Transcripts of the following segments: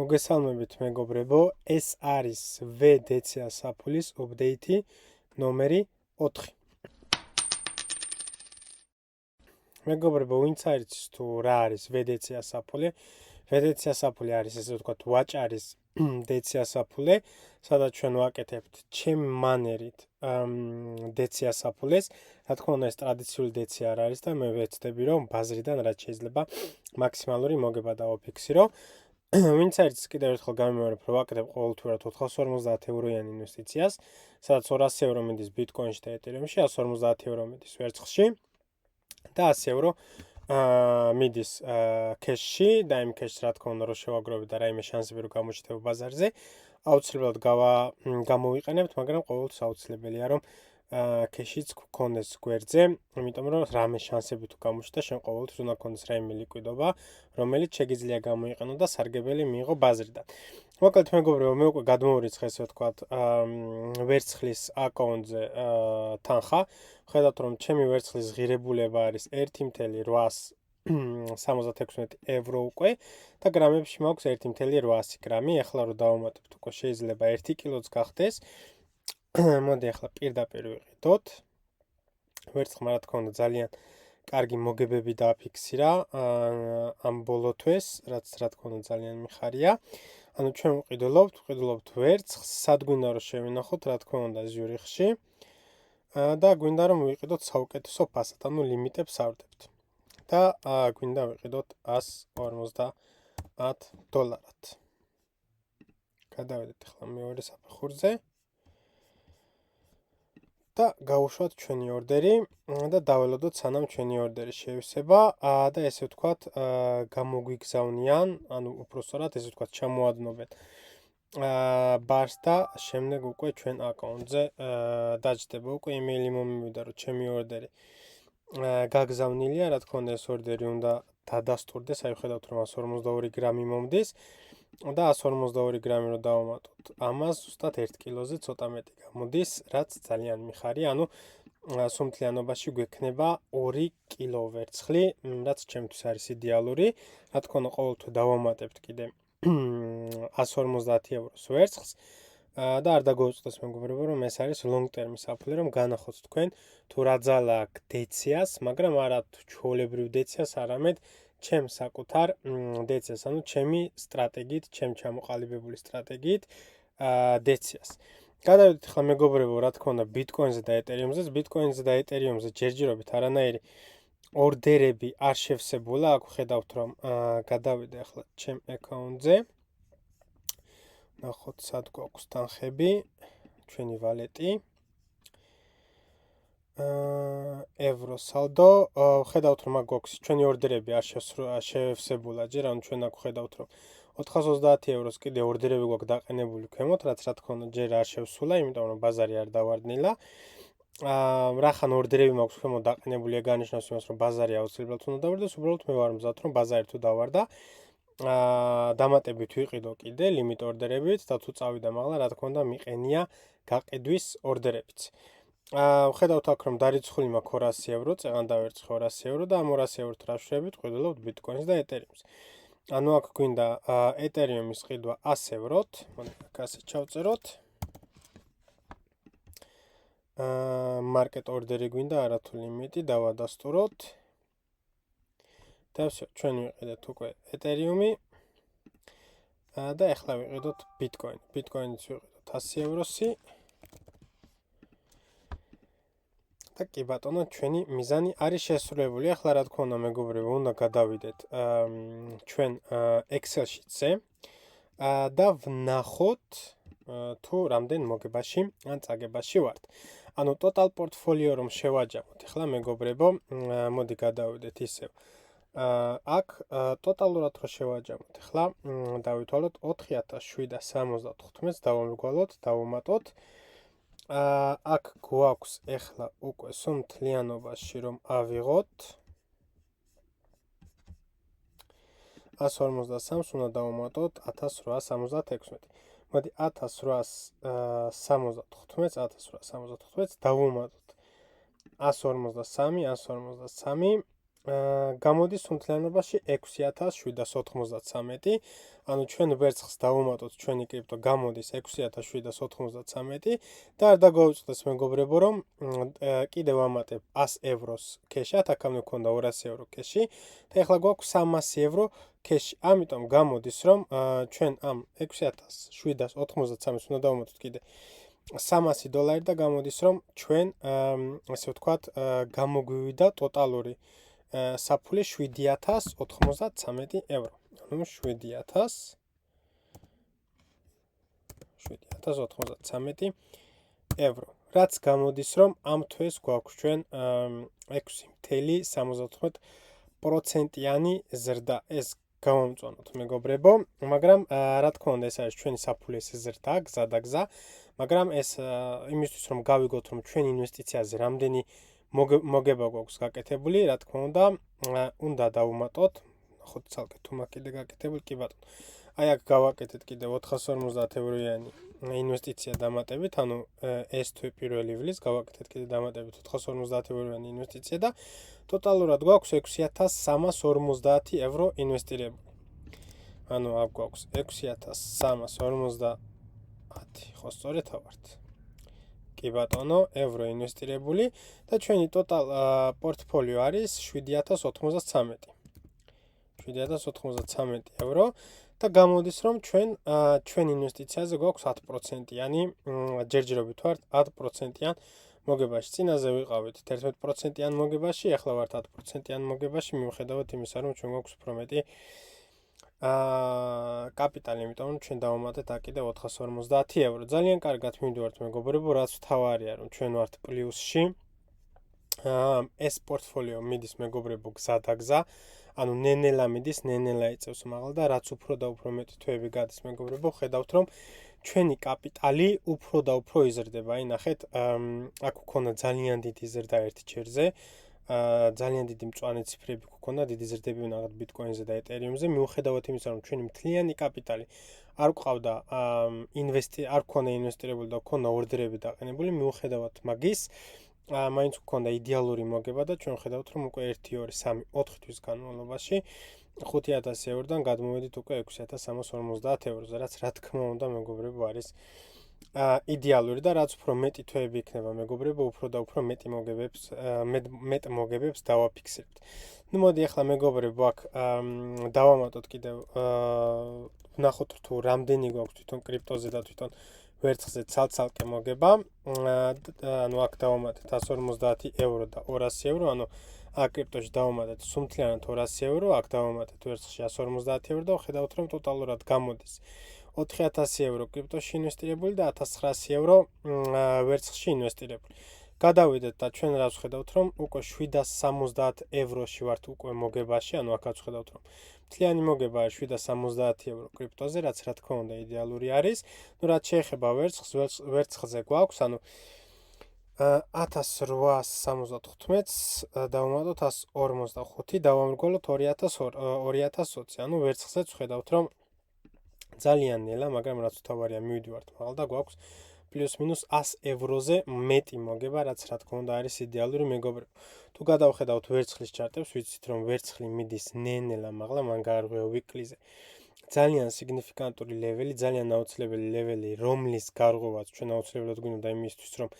მოგესალმებით მეგობრებო, ეს არის VDCA საფულის აპდეიტი ნომერი 4. მეგობრებო, ვინც არ იცის თუ რა არის VDCA საფული? VDCA საფული არის ესე ვთქვათ, ვაჭარის DCA საფულე, სადაც ჩვენ ვაკეთებთ ჩემი მანერით DCA საფულეს. რა თქმა უნდა, ეს ტრადიციული DCA არ არის და მე ვეცდები რომ ბაზრიდან რაც შეიძლება მაქსიმალური მოგება დავაფიქსირო. ვინც არის კიდევ ერთხელ გამიმეორებ, რომ ვაკეთებ ყოველთვიურად 450 ევროიანი ინვესტიციას, სადაც 200 ევრო მიდის ბიტკოინში და ეთერიუმში, 150 ევრო მიდის ვერცხლში და 100 ევრო მიდის კეშში და იმ კეშს რა თქმა უნდა რომ შევაგროვებთ და რაიმე შანსები რომ გამოჩნდება ბაზარზე, აუცილებლად გამოვიყენებთ, მაგრამ ყოველთვის აუცილებელია რომ კეშიც გქონდეს გვერდზე, იმიტომ რომ რამე შანსები თუ გამოჩნდა, შენ ყოველთვის უნდა გქონდეს რაიმე ლიკვიდობა, რომელიც შეგიძლია გამოიყენო და სარგებელი მიიღო ბაზრიდან. მოკლედ მეგობრებო, მე უკვე გადმოვირიცხე ესე ვთქვათ, ვერცხლის აკაუნტზე თანხა. ხედავთ რომ ჩემი ვერცხლის ღირებულება არის 1,876 ევრო უკვე და გრამებში მაქვს 1,800 გრამი. ახლა რომ დავუმატებთ, უკვე შეიძლება 1 კილოც გახდეს. მოდი ახლა პირდაპირ ვიყიდოთ. ვერცხლმა რა თქმა უნდა ძალიან კარგი მოგებები დააფიქსირა ამ ბოლო თვეს, რაც რა თქმა უნდა ძალიან მიხარია. ანუ ჩვენ ვყიდულობთ ვერცხლს, სად გვინდა რომ შევინახოთ, რა თქმა უნდა ზიურიხში. და გვინდა რომ ვიყიდოთ საუკეთესო ფასად, ანუ ლიმიტებს ავდებთ. და გვინდა ვიყიდოთ $150. გადავედეთ ახლა მეორე საფეხურზე. და გავუშვათ ჩვენი ორდერი და დაველოდოთ სანამ ჩვენი ორდერი შეივსება და ესე ვთქვათ გამოგვიგზავნიან, ანუ უпростоრად ესე ვთქვათ ჩამოადნობენ ბარს და შემდეგ უკვე ჩვენ აკაუნტზე დაჯდება. უკვე იმეილი მომივიდა რომ ჩემი ორდერი გაგზავნილია, რა თქმა უნდა ეს ორდერი უნდა დადასტურდეს, აი ხედავთ რომ 152 გრამი მომდის და 152 გრამი რომ დავამატოთ, ამას ზუსტად 1 კილოზე ცოტა მეტი გამოდის, რაც ძალიან მიხარია, ანუ სუმთლიანობაში გვექნება 2 კილო ვერცხლი, რაც ჩემთვის არის იდეალური. რა თქმა უნდა ყოველთვის დავამატებთ კიდე 150 ევროს ვერცხლს და არ დაგოუწყდეს მეგობრებო, რომ ეს არის long term საფულე, რომ განახოთ თქვენ თუ რა ძალა აქვს DCA-ს, მაგრამ არა თუ ჩვეულებრივ DCA-ს, არამედ ჩემს საკუთარ DCA-ს, ანუ ჩემი სტრატეგიით, ჩემ ჩამოყალიბებული სტრატეგიით DCA-ს. გადავიდეთ ახლა მეგობრებო, რა თქმა უნდა ბიტკოინზე და ეთერიუმზე. ბიტკოინზე და ეთერიუმზე ჯერჯერობით არანაირი ორდერები არ შევსებულა. აქ ხედავთ რომ გადავიდე ახლა ჩემ აკაუნტზე. ნახოთ სად გვაქვს თანხები, ჩვენი ვალეტი. ევრო სალდო. ხედავთ რომ აქ გვაქვს ჩვენი ორდერები არ შევსებულა ჯერ, ანუ ჩვენ აქ ხედავთ რომ 430 ევროს კიდე ორდერები გვაქვს დაყენებული ქვემოთ, რაც რა თქმა უნდა ჯერ არ შევსულა, იმიტომ რომ ბაზარი არ დავარდნილა. რახან ორდერები მაქვს ქვემოთ დაყენებული, ეგანიშნავს იმას, რომ ბაზარი აუცილებლად უნდა დავარდეს, უბრალოდ მე ვარ მზად, რომ ბაზარი თუ დავარდა, დამატებით ვიყიდო კიდე ლიმიტ ორდერებით და თუ წავიდა მაღლა, რა თქმა უნდა მიყენია გაყიდვის ორდერებიც. ხედავთ აქ რომ დარიცხული მაქვს 200 ევრო, წეღან დავერცხე 200 ევრო და ამ 200 ევროთ რა ვშვებით, ყიდულობთ ბიტკოინს და ეთერიუმს. ანუ აქ გვინდა ეთერიუმის ყიდვა 100 ევროთ, მოდი აქ ასე ჩავწეროთ. მარკეტ ორდერი გვინდა, არათუ ლიმიტი დავადასტუროთ. და всё, ჩვენ ვიყიდეთ უკვე ეთერიუმი და ახლა ვიყიდოთ ბიტკოინი. ბიტკოინიც ვიყიდოთ 100 ევროსი. და კი ბატონო, ჩვენი მიზანი არის შესრულებული. ახლა რა თქმა უნდა მეგობრებო, უნდა გადავიდეთ ჩვენ Excel-შიტზე და ვნახოთ თუ რამდენ მოგებაში ან წაგებაში ვართ. ანუ total portfolio რომ შევაჯამოთ. ახლა მეგობრებო, მოდი გადავიდეთ ისევ. აქ ტოტალურად რო შევაჯამოთ. ახლა დავითვალოთ 4775 დავამრგვალოთ, დავუმატოთ. აქ გვაქვს ახლა უკვე სუმთლიანობაში რომ ავიღოთ 153-ს უნდა დავუმატოთ 1876. მოდი 1875 დავუმატოთ 153, 153 გამოდის უმთლიანობაში 6793. ანუ ჩვენ ვერცხლს დავუმატოთ ჩვენი კრიპტო გამოდის 6793 და არ დაგვაუწყდეს მეგობრებო რომ კიდევ ვამატებ 100 ევროს ქეშად, აქამდე მქონდა 200 евро ქეში და ეხლა გვაქვს 300 евро ქეში. ამიტომ გამოდის რომ ჩვენ ამ 6793-ს უნდა დავუმატოთ კიდე $300 და გამოდის რომ ჩვენ ასე ვთქვათ გამოგვივიდა ტოტალური საფული 7093 евро. ანუ 7093 евро. რაც გამოდის რომ ამ თვეს გვაქვს ჩვენ 6.78%-იანი ზრდა. ეს გამომწვანოთ მეგობრებო, მაგრამ რა თქმა უნდა ეს არის ჩვენი საფულის ზრდა, გზა, მაგრამ ეს იმისთვის რომ გავიგოთ რომ ჩვენ ინვესტიციაზე რამდენი მოგება გვაქვს გაკეთებული, რა თქმა უნდა დავუმატოთ, ნახოთ ცალკე თუ მაქვს კიდე გაკეთებული, კი ბატონო. აი აქ გავაკეთეთ კიდე 450 ევროიანი ინვესტიცია დამატებით, ანუ ეს თვე პირველი ივლის გავაკეთეთ კიდე დამატებით 450 ევროიანი ინვესტიცია და ტოტალურად გვაქვს 6350 евро ინვესტირებული. ანუ აქ გვაქვს 6350, ხო სწორედ ავართ. კი ბატონო, евро ინვესტირებული და ჩვენი ტოტალ პორტფოლიო არის 7093. 7093 евро და გამოდის რომ ჩვენ ინვესტიციაზე გვაქვს 10%-იანი ჯერჯერობით ვართ 10%-იან მოგებაში. წინაზე ვიყავით 11%-იან მოგებაში, ახლა ვართ 10%-იან მოგებაში, მიუხედავად იმისა, რომ ჩვენ გვაქვს უფრო მეტი კაპიტალი, იმიტომ რომ ჩვენ დავუმატეთ აქ კიდე 450 евро. ძალიან კარგად მივდივართ მეგობრებო, რაც თავარია, რომ ჩვენ ვართ პლუსში. ეს პორტფოლიო მიდის მეგობრებო გზა, ანუ ნენელა მიდის, ნენელა იწევს მაღლა და რაც უფრო და უფრო მეტი თვეები გადის მეგობრებო, ხედავთ რომ ჩვენი კაპიტალი უფრო და უფრო იზრდება. აი ნახეთ, აქ გქონდა ძალიან დიდი ზრდა ერთ ჩერზე. ძალიან დიდი მწვანე ციფრები გქონდა, დიდი ზრდები ვნახეთ ბიტკოინზე და ეთერიუმზე, მიუხედავად იმისა, რომ ჩვენი მთლიანი კაპიტალი არ გყავდა არ გქონდა ინვესტირებული და გქონდა ორდერები დაყენებული, მიუხედავად მაგის მაინც გქონდა იდეალური მოგება და ჩვენ ხედავთ რომ უკვე 1, 2, 3, 4 თვის განმავლობაში 5000 ევროდან გადმოვედით უკვე 6350 ევროზე, რაც რა თქმა უნდა მეგობრებო არის იდეალური და რაც უფრო მეტი თვეები იქნება მეგობრებო, უფრო და უფრო მეტ მოგებებს დავაფიქსირებთ. ნუ მოდი ახლა მეგობრებო აქ დავამატოთ კიდევ ვნახოთ თუ რამდენი გვაქვს თვითონ კრიპტოზე და თვითონ ვერცხლზე ცალ-ცალკე მოგება. ანუ აქ დავამატეთ 150 евро და 200 евро, ანუ აქ კრიპტოში დავამატეთ სუმთლიანად 200 евро, აქ დავამატეთ ვერცხლში 150 евро და ხედავთ რომ ტოტალურად გამოდის 4000 евро კრიპტოში ინვესტირებული და 1900 евро ვერცხლში ინვესტირებული. გადავიდეთ და ჩვენ რაც ხედავთ რომ უკვე 770 ევროში ვართ უკვე მოგებაში, ანუ აქაც ხედავთ რომ მთლიანი მოგება არის 770 евро კრიპტოზე, რაც რა თქმა უნდა იდეალური არის. ნუ რაც შეეხება ვერცხლზე გვაქვს, ანუ 1875-ს დავუმატოთ 145, დავამრგვალოთ 2020, ანუ ვერცხლზეც ხედავთ რომ ძალიან ნელა, მაგრამ რაც თავარია მივიდივართ მაღლა და გვაქვს პლუს მინუს 100 ევროზე მეტი მოგება, რაც რა თქმა უნდა არის იდეალური მეგობრებო. თუ გადავხედავთ ვერცხლის ჩარტებს, ვიცით რომ ვერცხლი მიდის ნენელა მაღლა, მან გაარღვია ვიკლიზე. ძალიან სიგნიფიკანტური ლეველი, ძალიან აუცილებელი ლეველი, რომლის გარღვევაც ჩვენ აუცილებლად გვინდა იმისთვის, რომ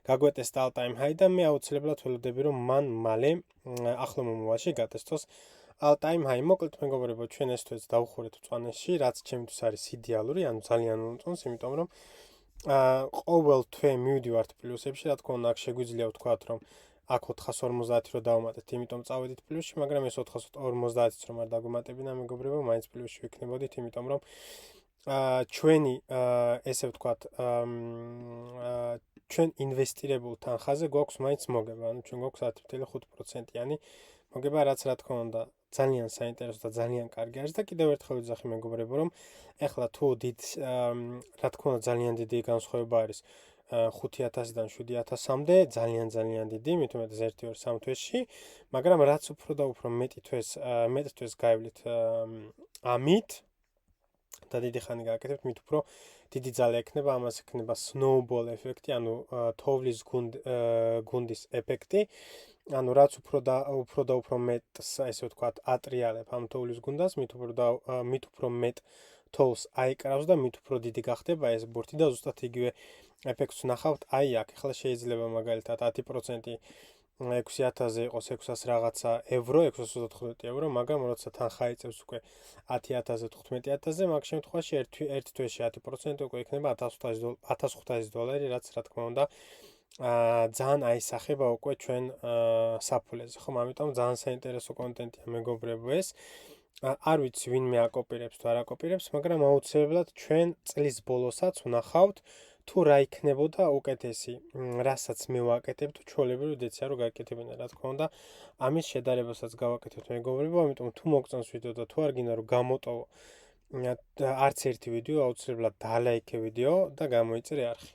გაგვეტეს all time high და მე აუცილებლად ველოდები რომ მან მალე ახლო მომავალში გადასცოს all time high. მოკლედ მეგობრებო, ჩვენ ეს თვეც დავუხურეთ მწვანეში, რაც ჩემთვის არის იდეალური, ანუ ძალიან მომწონს, იმიტომ რომ ყოველ თვე მივდივართ პლუსებში, რა თქმა უნდა, აქ შეგვიძლია ვთქვათ, რომ აქ 450 რო დავუმატეთ, იმიტომ წავედით პლუსში, მაგრამ ეს 450-იც რომ არ დაგვემატებინა მეგობრებო, მაინც პლუსში ვიქნებოდით, იმიტომ რომ ჩვენი ესე ვთქვათ, ჩვენ ინვესტირებულ თანხაზე გვაქვს მაინც მოგება, ანუ ჩვენ გვაქვს 10.5%-იანი მოგება, რაც რა თქმა უნდა ძალიან საინტერესო და ძალიან კარგი არის და კიდევ ერთხელ ვიძახი მეგობრებო, რომ ეხლა თუ რა თქმა უნდა ძალიან დიდი განსხვავება არის 5000-დან 7000-მდე, ძალიან დიდი, მით უმეტეს 1-2-3 თვეში, მაგრამ რაც უფრო და უფრო მეტ თვეს გაივლით ამით, და დიდი ხანი გააკეთებთ, მით უფრო დიდი ძალა ექნება, ამას ექნება snowball ეფექტი, ანუ თოვლის გუნდის ეფექტი. ანუ რაც უფრო მეტს, ესე ვთქვათ, ატრიალებ ამ თოვლის გუნდას, მით უფრო მეტ თოვლს აიკრავს და მით უფრო დიდი გახდება ეს ბურთი და ზუსტად იგივე ეფექტს ვნახავთ აი აქ. ახლა შეიძლება მაგალითად 10% 6000-ზე იყოს 600 რაღაცა ევრო, 634 ევრო, მაგრამ როცა თანხა იწევს უკვე 10000-ზე 15000-ზე, მაგ შემთხვევაში ერთ თვეში 10% უკვე იქნება 1500 დოლარი, რაც რა თქმა უნდა ძალიან აისახება უკვე ჩვენ საფულეზე, ხომ? ამიტომ ძალიან საინტერესო კონტენტია მეგობრებო ეს. არ ვიცი ვინმე აკოპირებს თუ არ აკოპირებს, მაგრამ აუცილებლად ჩვენ წლის ბოლოსაც ვნახავთ თუ რა იქნებოდა უკეთესი, რასაც მე ვაკეთებ თუ ჩვეულებრივი დეცია რომ გააკეთებინა, რა თქმა უნდა, ამის შედარებასაც გავაკეთებთ მეგობრებო, ამიტომ თუ მოგწონს ვიდეო და თუ არ გინდა რომ გამოტოვო არც ერთი ვიდეო, აუცილებლად დალაიქე ვიდეო და გამოიწერე არხი.